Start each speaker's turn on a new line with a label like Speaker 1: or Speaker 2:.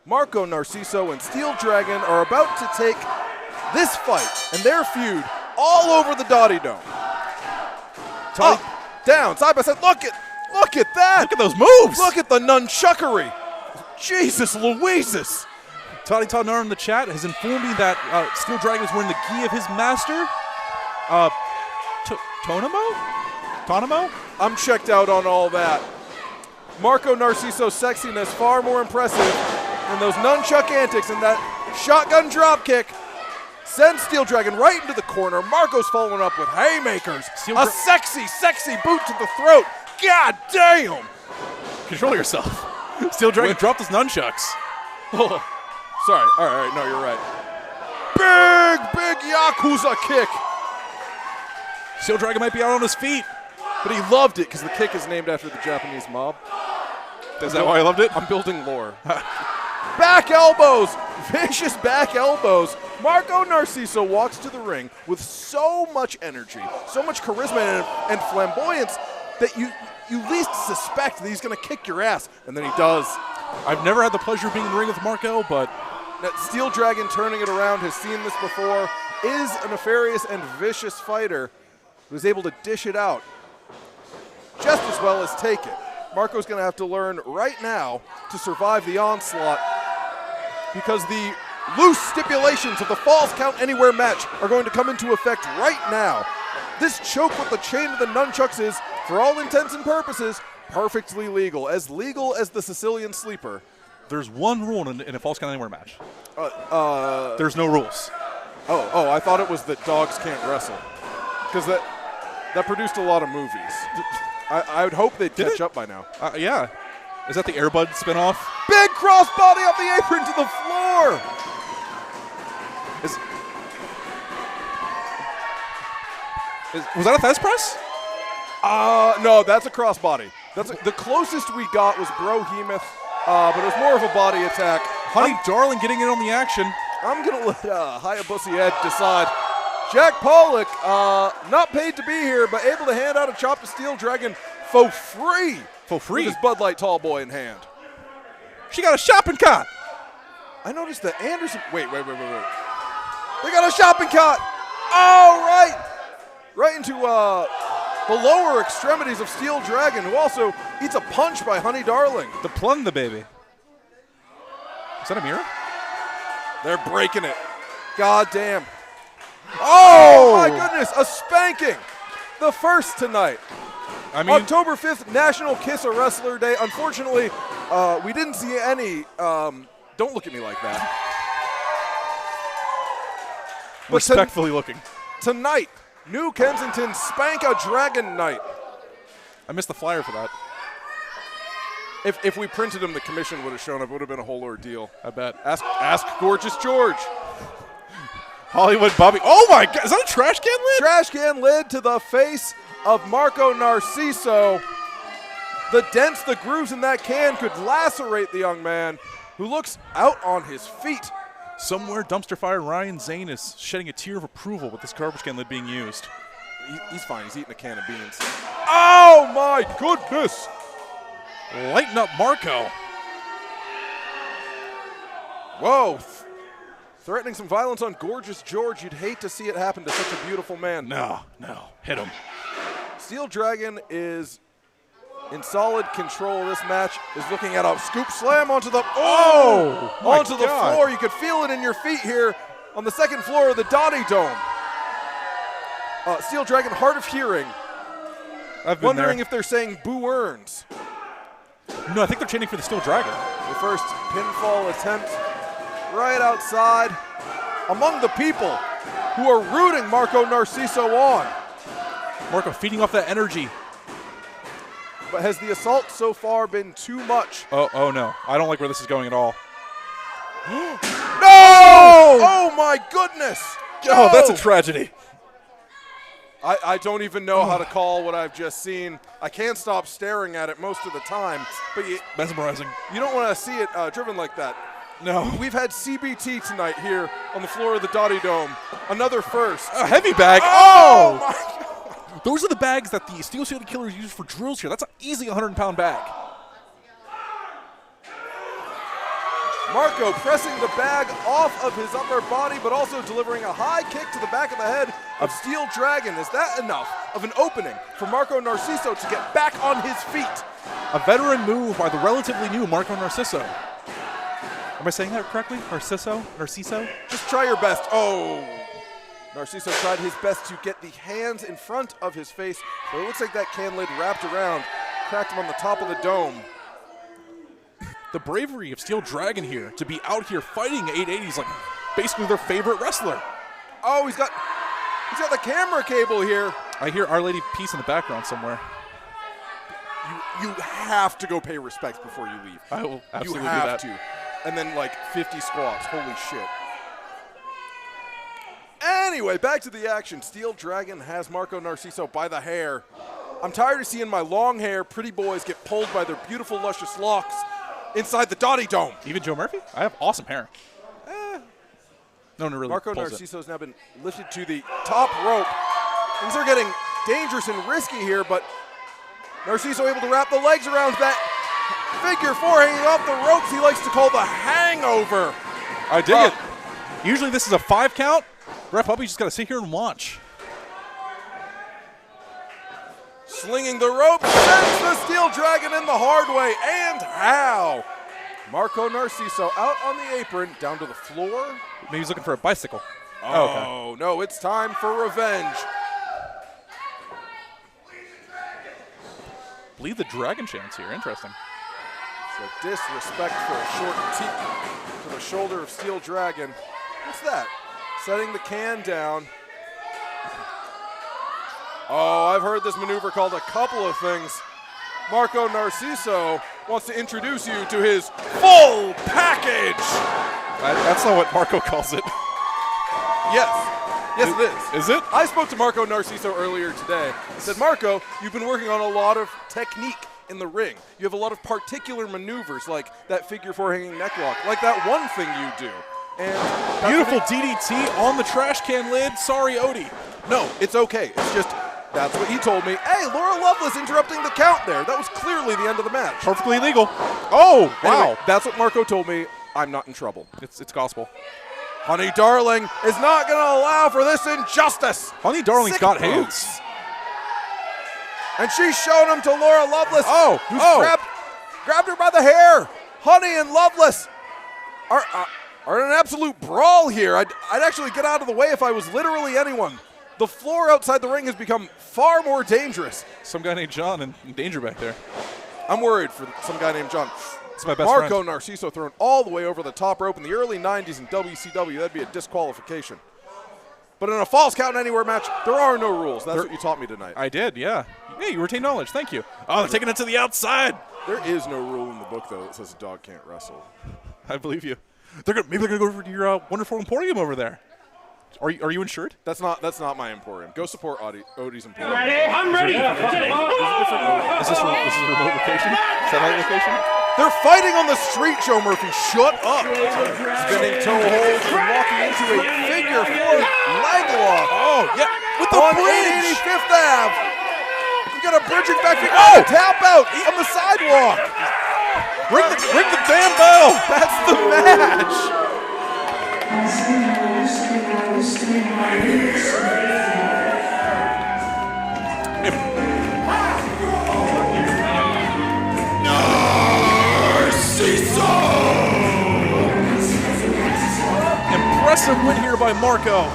Speaker 1: Marco Narciso and Steel Dragon are about to take this fight and their feud all over the Dottie Dome. Up, down, side by side. Look at that.
Speaker 2: Look at those moves.
Speaker 1: Look at the nunchuckery. Jesus Louises.
Speaker 2: Toddy Todnar in the chat has informed me that Steel Dragon is wearing the gi of his master. Tonamo?
Speaker 1: I'm checked out on all that. Marco Narciso's sexiness far more impressive than those nunchuck antics, and that shotgun dropkick sends Steel Dragon right into the corner. Marco's following up with haymakers. A sexy boot to the throat. God damn!
Speaker 2: Control yourself. Steel Dragon dropped his nunchucks.
Speaker 1: Oh, sorry. All right. No, you're right. Big Yakuza kick.
Speaker 2: Steel Dragon might be out on his feet.
Speaker 1: But he loved it because the kick is named after the Japanese mob.
Speaker 2: Is that why I loved it?
Speaker 1: I'm building lore. Back elbows. Vicious back elbows. Marco Narciso walks to the ring with so much energy, so much charisma and flamboyance that you least suspect that he's going to kick your ass, and then he does.
Speaker 2: I've never had the pleasure of being in the ring with Marco, but
Speaker 1: Steel Dragon turning it around, has seen this before, is a nefarious and vicious fighter who is able to dish it out just as well as take it. Marco's going to have to learn right now to survive the onslaught because the loose stipulations of the Falls Count Anywhere match are going to come into effect right now. This choke with the chain of the nunchucks is, for all intents and purposes, perfectly legal as the Sicilian Sleeper.
Speaker 2: There's one rule in a Falls Count Anywhere match. There's no rules.
Speaker 1: Oh, I thought it was that dogs can't wrestle, because that produced a lot of movies. I would hope they'd catch up by now.
Speaker 2: Yeah. Is that the Air Bud spinoff?
Speaker 1: Big crossbody off the apron to the floor.
Speaker 2: Was that a Fez press?
Speaker 1: No, that's a crossbody. The closest we got was Brohemoth, but it was more of a body attack.
Speaker 2: Honey Darling getting in on the action.
Speaker 1: I'm going to let Hayabusa Ed decide. Jack Pollock, not paid to be here, but able to hand out a chop to Steel Dragon for free.
Speaker 2: For free?
Speaker 1: With his Bud Light tall boy in hand.
Speaker 2: She got a shopping cart.
Speaker 1: I noticed that Anderson. Wait. They got a shopping cart. Oh, right. Right into the lower extremities of Steel Dragon, who also eats a punch by Honey Darling.
Speaker 2: The plung the baby. Is that a mirror?
Speaker 1: They're breaking it. God damn. Oh, my goodness, a spanking. The first tonight.
Speaker 2: I mean,
Speaker 1: October 5th, National Kiss a Wrestler Day. Unfortunately, we didn't see any. Don't look at me like that.
Speaker 2: Respectfully looking.
Speaker 1: Tonight, New Kensington Spank a Dragon Night.
Speaker 2: I missed the flyer for that.
Speaker 1: If we printed them, the commission would have shown up. It would have been a whole ordeal, I bet. Ask Gorgeous George.
Speaker 2: Hollywood Bobby. Oh, my God. Is that a trash can lid?
Speaker 1: Trash can lid to the face of Marco Narciso. The dents, the grooves in that can could lacerate the young man, who looks out on his feet.
Speaker 2: Somewhere, Dumpster Fire Ryan Zane is shedding a tear of approval with this garbage can lid being used.
Speaker 1: He's fine. He's eating a can of beans. Oh, my goodness.
Speaker 2: Lighten up Marco.
Speaker 1: Whoa. Threatening some violence on Gorgeous George. You'd hate to see it happen to such a beautiful man.
Speaker 2: No. Hit him.
Speaker 1: Steel Dragon is in solid control of this match. Is looking at a scoop slam onto the onto the floor. You could feel it in your feet here on the second floor of the Dottie Dome. Steel Dragon, hard of hearing.
Speaker 2: I've been
Speaker 1: wondering
Speaker 2: there.
Speaker 1: if they're saying Boo Earns.
Speaker 2: No, I think they're chanting for the Steel Dragon.
Speaker 1: The first pinfall attempt right outside among the people who are rooting Marco Narciso on.
Speaker 2: Marco feeding off that energy.
Speaker 1: But has the assault so far been too much?
Speaker 2: Oh no. I don't like where this is going at all.
Speaker 1: No! Oh my goodness! No!
Speaker 2: Oh, that's a tragedy.
Speaker 1: I don't even know how to call what I've just seen. I can't stop staring at it most of the time. But
Speaker 2: mesmerizing.
Speaker 1: You don't want to see it driven like that.
Speaker 2: No.
Speaker 1: We've had CBT tonight here on the floor of the Dottie Dome. Another first.
Speaker 2: A heavy bag.
Speaker 1: Oh my God.
Speaker 2: Those are the bags that the Steel City Killers use for drills here. That's an easy 100-pound bag.
Speaker 1: Marco pressing the bag off of his upper body, but also delivering a high kick to the back of the head of Steel Dragon. Is that enough of an opening for Marco Narciso to get back on his feet?
Speaker 2: A veteran move by the relatively new Marco Narciso. Am I saying that correctly? Narciso?
Speaker 1: Just try your best. Oh! Narciso tried his best to get the hands in front of his face, but it looks like that can lid wrapped around, cracked him on the top of the dome.
Speaker 2: The bravery of Steel Dragon here to be out here fighting 880s like basically their favorite wrestler.
Speaker 1: Oh, he's got the camera cable here.
Speaker 2: I hear Our Lady Peace in the background somewhere.
Speaker 1: You have to go pay respects before you leave.
Speaker 2: I will absolutely
Speaker 1: you have
Speaker 2: do that.
Speaker 1: to. And then like 50 squats. Holy shit. Anyway, back to the action. Steel Dragon has Marco Narciso by the hair. I'm tired of seeing my long hair pretty boys get pulled by their beautiful, luscious locks inside the Dottie Dome.
Speaker 2: Even Joe Murphy? I have awesome hair. No, really.
Speaker 1: Marco Narciso has now been lifted to the top rope. Things are getting dangerous and risky here, but Narciso able to wrap the legs around that figure four hanging off the ropes he likes to call the hangover.
Speaker 2: I dig it. Usually this is a 5 count. Ref Puppy just got to sit here and watch.
Speaker 1: Slinging the rope, sends the Steel Dragon in the hard way, and how? Marco Narciso out on the apron, down to the floor.
Speaker 2: Maybe he's looking for a bicycle.
Speaker 1: Oh, okay. No, it's time for revenge.
Speaker 2: Bleed the Dragon chance here, interesting.
Speaker 1: So disrespect for a short teep to the shoulder of Steel Dragon. What's that? Setting the can down. Oh, I've heard this maneuver called a couple of things. Marco Narciso wants to introduce you to his full package.
Speaker 2: That's not what Marco calls it.
Speaker 1: Yes. Yes, it is.
Speaker 2: Is it?
Speaker 1: I spoke to Marco Narciso earlier today. I said, Marco, you've been working on a lot of technique in the ring. You have a lot of particular maneuvers, like that figure four hanging neck lock, like that one thing you do. And
Speaker 2: beautiful DDT on the trash can lid. Sorry, Odie.
Speaker 1: No, it's okay. It's just, that's what he told me. Hey, Laura Lovelace interrupting the count there. That was clearly the end of the match.
Speaker 2: Perfectly legal. Oh, wow.
Speaker 1: Anyway, that's what Marco told me. I'm not in trouble.
Speaker 2: It's gospel.
Speaker 1: Honey Darling is not going to allow for this injustice.
Speaker 2: Honey Darling's
Speaker 1: Sick
Speaker 2: got
Speaker 1: boots.
Speaker 2: hands.
Speaker 1: And she's shown him to Laura Lovelace, who's
Speaker 2: Oh.
Speaker 1: grabbed her by the hair. Honey and Lovelace are in an absolute brawl here. I'd actually get out of the way if I was literally anyone. The floor outside the ring has become far more dangerous.
Speaker 2: Some guy named John in danger back there.
Speaker 1: I'm worried for some guy named John.
Speaker 2: It's my best
Speaker 1: Marco
Speaker 2: friend.
Speaker 1: Narciso thrown all the way over the top rope in the early 90s in WCW. That'd be a disqualification. But in a falls count anywhere match, there are no rules. That's what you taught me tonight.
Speaker 2: I did, yeah. Hey, you retain knowledge. Thank you. Oh, they're taking it to the outside.
Speaker 1: There is no rule in the book, though, that says a dog can't wrestle.
Speaker 2: I believe you. Maybe they're gonna go over to your wonderful emporium over there. Are you insured?
Speaker 1: That's not my emporium. Go support Odie's emporium.
Speaker 3: Ready? I'm ready.
Speaker 2: Is this a remote location? Satellite location?
Speaker 1: They're fighting on the street, Joe Murphy. Shut up. Spinning toe hold and walking into a figure four leg lock.
Speaker 2: Oh, yeah. With the
Speaker 1: On
Speaker 2: bridge.
Speaker 1: 85th Ave. You got a bridging back figure. Oh, tap out on the sidewalk.
Speaker 2: Ring the damn bell.
Speaker 1: That's the match.
Speaker 2: Impressive win here by Marco.